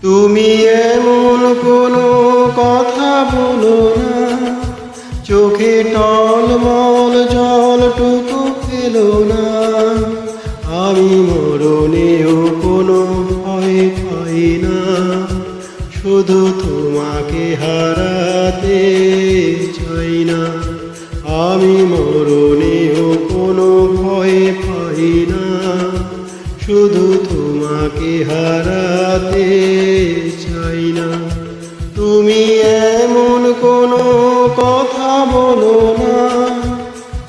তুমি এমন কোনো কথা বলো না, চোখে টলমল জলটুকু ফেলো না। আমি মরণেও কোনো ভয় পাই না, শুধু তোমাকে হারাতে চাই না। আমি মরণেও কোনো ভয় পাই না, শুধু তোমাকে হারাতে চাই না। তুমি এমন কোনো কথা বলো না,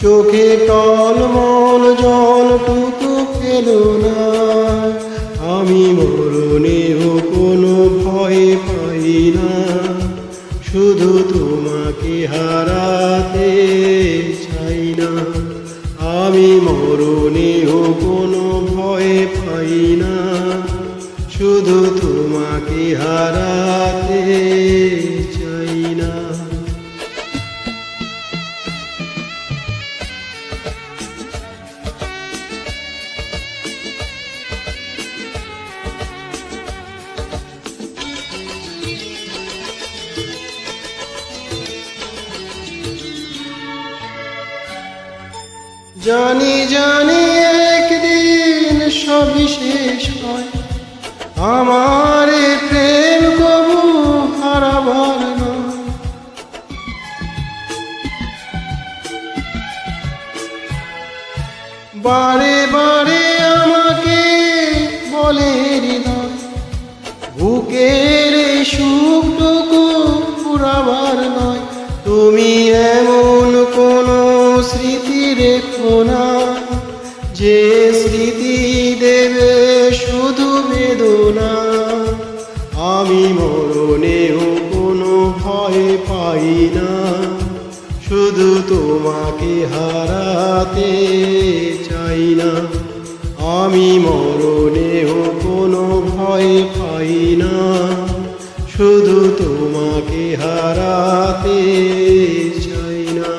চোখে টলমল জলটুকু ফেলো না। আমি মরণেও কোনো ভয় পাই না, শুধু তোমাকে হারাতে চাই না। আমি মরণেও কোনো ভয় পাই না, শুধু তোমাকে হারাতে চাই না। জানি জানি একদিন সবই শেষ হয়, আমার এ প্রেম কবু হারাবার নয়। বারে বারে আমাকে বলে হৃদয়, বুকের এই সুখটুকু পুরাবার নয়। তুমি এমন কোনো স্মৃতি রেখো না, যে স্মৃতি দেবে শুধু বেদনা। আমি মরণেও কোনো ভয় পাই না, শুধু তোমাকে হারাতে চাই না। আমি মরণেও কোনো ভয় পাই না, শুধু তোমাকে হারাতে চাই না।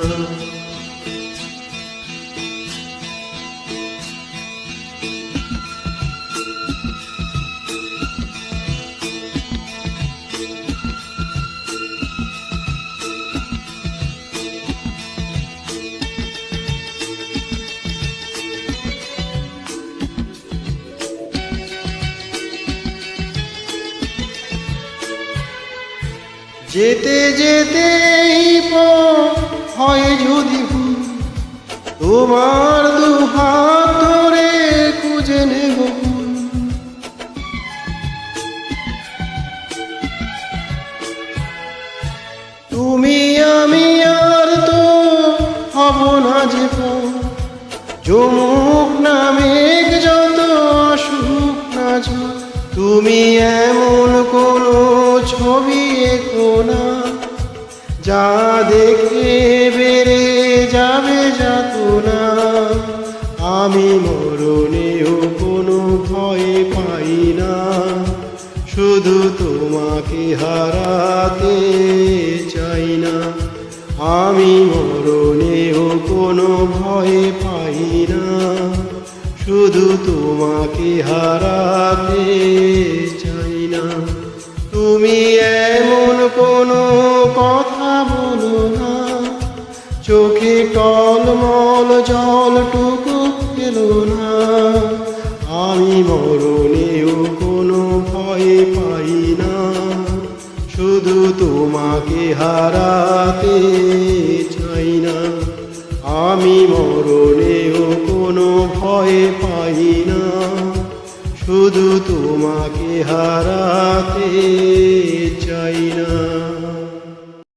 যেতে যেতে এই পথ হয় যদি ভুল, তোমার দু হাত ধরে খুঁজে নেব ভুল। তুমি আমি আর তো হব না যে পথ, যমুক না মেঘ যত আসুক না ঝড়। তুমি এমন কোনো ছবি এঁকো না, যা দেখে বেড়ে যাবে যাতনা। আমি মরণেও কোনো ভয় পাই না, শুধু তোমাকে হারাতে চাই না। আমি মরণেও কোনো ভয় পাই না, শুধু তোমাকে হারাতে চাই না। তুমি এমন কোনো কথা বলো না, চোখে টলমল জলটুকু ফেলো না। আমি মরণেও কোনো ভয় পাই না, শুধু তোমাকে হারাতে চাই না। আমি মরণেও কোনো ভয় পাই না, শুধু তোমাকে হারাতে চাই না।